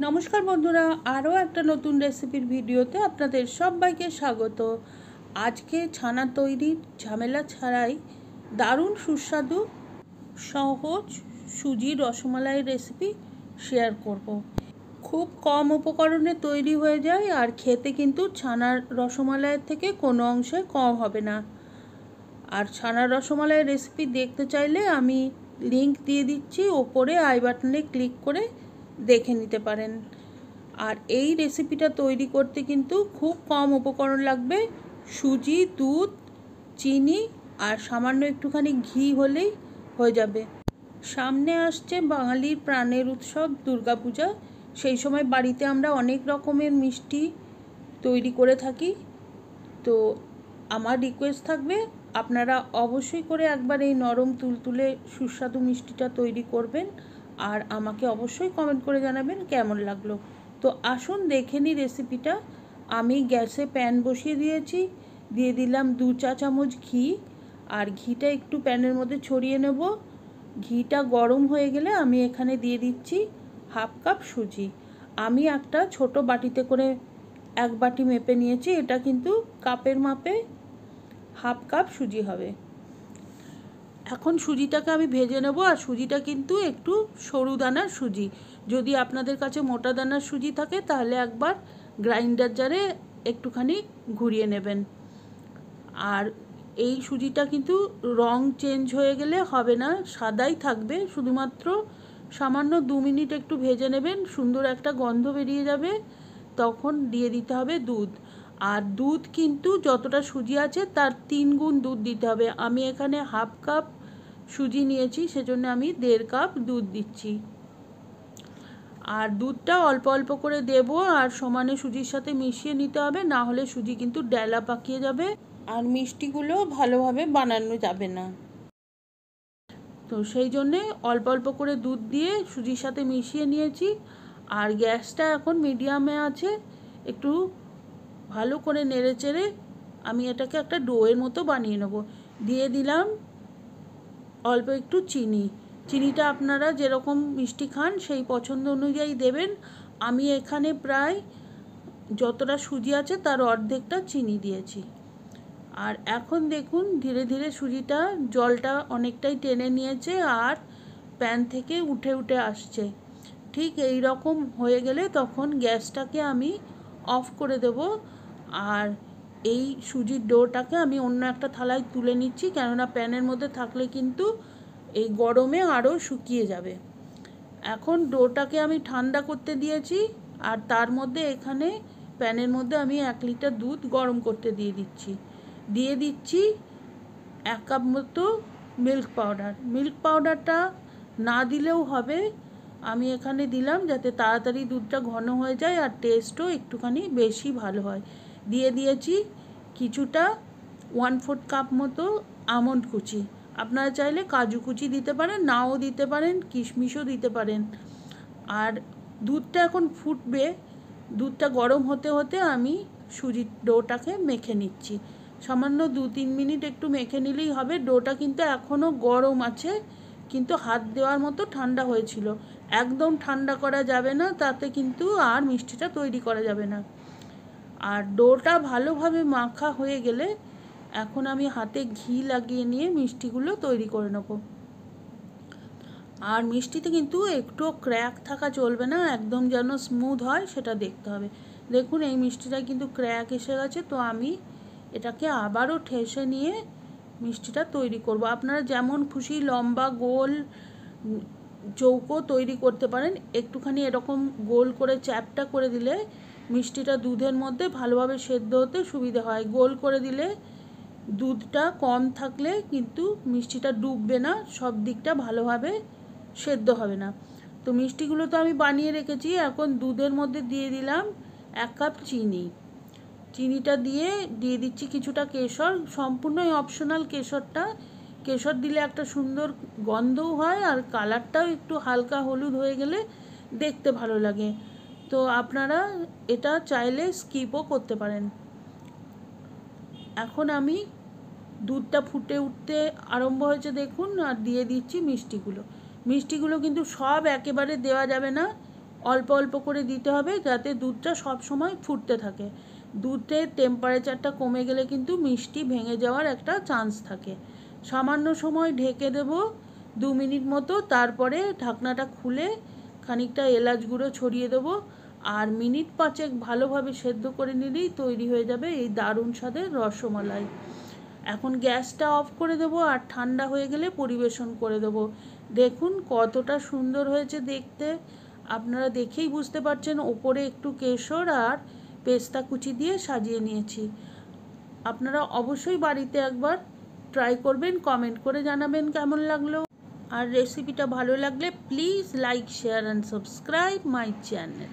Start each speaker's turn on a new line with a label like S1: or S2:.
S1: নমস্কার বন্ধুরা, আরও একটা নতুন রেসিপির ভিডিওতে আপনাদের সবাইকে স্বাগত। আজকে ছানা তৈরির ঝামেলা ছাড়াই দারুণ সুস্বাদু সহজ সুজি রসমালাইয়ের রেসিপি শেয়ার করব। খুব কম উপকরণে তৈরি হয়ে যায় আর খেতে কিন্তু ছানার রসমালাইয়ের থেকে কোনো অংশে কম হবে না। আর ছানার রসমালাইয়ের রেসিপি দেখতে চাইলে আমি লিংক দিয়ে দিচ্ছি, ওপরে আই বাটনে ক্লিক করে দেখে নিতে পারেন। আর এই রেসিপিটা তৈরি করতে কিন্তু খুব কম উপকরণ লাগবে। সুজি, দুধ, চিনি আর সামান্য একটুখানি ঘি হলেই হয়ে যাবে। সামনে আসছে বাঙালির প্রাণের উৎসব দুর্গাপূজা। সেই সময় বাড়িতে আমরা অনেক রকমের মিষ্টি তৈরি করে থাকি। তো আমার রিকোয়েস্ট থাকবে, আপনারা অবশ্যই করে একবার এই নরম তুলতুলে সুস্বাদু মিষ্টিটা তৈরি করবেন আর আমাকে অবশ্যই কমেন্ট করে জানাবেন কেমন লাগলো। তো আসুন দেখে নিই রেসিপিটা। আমি গ্যাসে প্যান বসিয়ে দিয়েছি, দিয়ে দিলাম 2 চা চামচ ঘি। আর ঘিটা একটু প্যানের মধ্যে ছড়িয়ে নেব। ঘিটা গরম হয়ে গেলে আমি এখানে দিয়ে দিচ্ছি হাফ কাপ সুজি। আমি একটা ছোট বাটিতে করে 1 বাটি মেপে নিয়েছি। এটা কিন্তু কাপের মাপে হাফ কাপ সুজি হবে। এখন সুজিটাকে আমি ভেজে নেব। আর সুজিটা কিন্তু একটু সরু দানার সুজি। যদি আপনাদের কাছে মোটা দানার সুজি থাকে তাহলে একবার গ্রাইন্ডার জারে একটুখানি ঘুরিয়ে নেবেন। আর এই সুজিটা কিন্তু রং চেঞ্জ হয়ে গেলে হবে না, সাদাই থাকবে। শুধুমাত্র সামান্য 2 মিনিট একটু ভেজে নেবেন, সুন্দর একটা গন্ধ বেরিয়ে যাবে, তখন দিয়ে দিতে হবে দুধ। আর দুধ কিন্তু যতটা সুজি আছে তার 3 গুণ দুধ দিতে হবে। আমি এখানে হাফ কাপ সুজি নিয়েছি, সেজন্য আমি 1.5 কাপ দুধ দিচ্ছি। আর দুধটা অল্প অল্প করে দেব আর সমানে সুজির সাথে মিশিয়ে নিতে হবে, না হলে সুজি কিন্তু ডেলা পাকিয়ে যাবে আর মিষ্টিগুলো ভালোভাবে বানানো যাবে না। তো সেই জন্যে অল্প অল্প করে দুধ দিয়ে সুজির সাথে মিশিয়ে নিয়েছি। আর গ্যাসটা এখন মিডিয়ামে আছে। একটু ভালো করে নেড়ে চেড়ে আমি এটাকে একটা ডোয়ের মতো বানিয়ে নেব। দিয়ে দিলাম অল্প একটু চিনি। চিনিটা আপনারা যেরকম মিষ্টি খান সেই পছন্দ অনুযায়ী দেবেন। আমি এখানে প্রায় যতটা সুজি আছে তার অর্ধেকটা চিনি দিয়েছি। আর এখন দেখুন ধীরে ধীরে সুজিটা জলটা অনেকটাই টেনে নিয়েছে আর প্যান থেকে উঠে উঠে আসছে। ঠিক এই রকম হয়ে গেলে তখন গ্যাসটাকে আমি অফ করে দেব। আর এই সুজির ডোটাকে আমি অন্য একটা থালায় তুলে নিচ্ছি, কেননা প্যানের মধ্যে থাকলে কিন্তু এই গরমে আরও শুকিয়ে যাবে। এখন ডোটাকে আমি ঠান্ডা করতে দিয়েছি আর তার মধ্যে এখানে প্যানের মধ্যে আমি 1 লিটার দুধ গরম করতে দিয়ে দিচ্ছি। 1 কাপ মতো মিল্ক পাউডার। মিল্ক পাউডারটা না দিলেও হবে, আমি এখানে দিলাম যাতে তাড়াতাড়ি দুধটা ঘন হয়ে যায় আর টেস্টও একটুখানি বেশি ভালো হয়। দিয়ে দিয়েছি কিছুটা 1/4 কাপ মতো আমন্ড কুচি। আপনারা চাইলে কাজু কুচি দিতে পারেন, নাও দিতে পারেন, কিশমিশও দিতে পারেন। আর দুধটা এখন ফুটবে, দুধটা গরম হতে হতে আমি সুজির ডোটাকে মেখে নিচ্ছি। সামান্য 2-3 মিনিট একটু মেখে নিলেই হবে। ডোটা কিন্তু এখনও গরম আছে, কিন্তু হাত দেওয়ার মতো ঠান্ডা হয়েছিল। একদম ঠান্ডা করা যাবে না, তাতে কিন্তু আর মিষ্টিটা তৈরি করা যাবে না। আর ডোটা ভালোভাবে মাখা হয়ে গেলে এখন আমি হাতে ঘি লাগিয়ে নিয়ে মিষ্টিগুলো তৈরি করে নেব। আর মিষ্টিতে কিন্তু একটু ক্র্যাক থাকা চলবে না, একদম যেন স্মুথ হয় সেটা দেখতে হবে। দেখুন এই মিষ্টিটা কিন্তু ক্র্যাক এসে গেছে, তো আমি এটাকে আবারও ঠেসে নিয়ে মিষ্টিটা তৈরি করব। আপনারা যেমন খুশি লম্বা গোল চৌকো তৈরি করতে পারেন। একটুখানি এরকম গোল করে চ্যাপটা করে দিলে মিষ্টিটা দুধের মধ্যে ভালোভাবে সেদ্ধ হতে সুবিধে হয়। গোল করে দিলে দুধটা কম থাকলে কিন্তু মিষ্টিটা ডুববে না, সব দিকটা ভালোভাবে সেদ্ধ হবে না। তো মিষ্টিগুলো তো আমি বানিয়ে রেখেছি। এখন দুধের মধ্যে দিয়ে দিলাম 1 কাপ চিনি। চিনিটা দিয়ে দিচ্ছি কিছুটা কেশর, সম্পূর্ণই অপশনাল কেশরটা। কেশর দিলে একটা সুন্দর গন্ধও হয় আর কালারটাও একটু হালকা হলুদ হয়ে গেলে দেখতে ভালো লাগে। তো আপনারা এটা চাইলে স্কিপও করতে পারেন। এখন আমি দুধটা ফুটে উঠতে আরম্ভ হয়েছে দেখুন, আর দিয়ে দিচ্ছি মিষ্টিগুলো। মিষ্টিগুলো কিন্তু সব একেবারে দেওয়া যাবে না, অল্প অল্প করে দিতে হবে যাতে দুধটা সব সময় ফুটতে থাকে। দুধের টেম্পারেচারটা কমে গেলে কিন্তু মিষ্টি ভেঙে যাওয়ার একটা চান্স থাকে। সামান্য সময় ঢেকে দেব 2 মিনিট মতো, তারপরে ঢাকনাটা খুলে খানিকটা এলাচ গুঁড়ো ছড়িয়ে দেবো আর মিনিট 5 ভালোভাবে সেদ্ধ করে নিলেই তৈরি হয়ে যাবে এই দারুণ স্বাদের রসমালাই। এখন গ্যাসটা অফ করে দেবো আর ঠান্ডা হয়ে গেলে পরিবেশন করে দেবো। দেখুন কতটা সুন্দর হয়েছে দেখতে, আপনারা দেখেই বুঝতে পারছেন। ওপরে একটু কেশর আর পেস্তা কুচি দিয়ে সাজিয়ে নিয়েছি। আপনারা অবশ্যই বাড়িতে একবার ট্রাই করবেন, কমেন্ট করে জানাবেন কেমন লাগলো। আর রেসিপিটা ভালো লাগলে please like, share and subscribe my channel.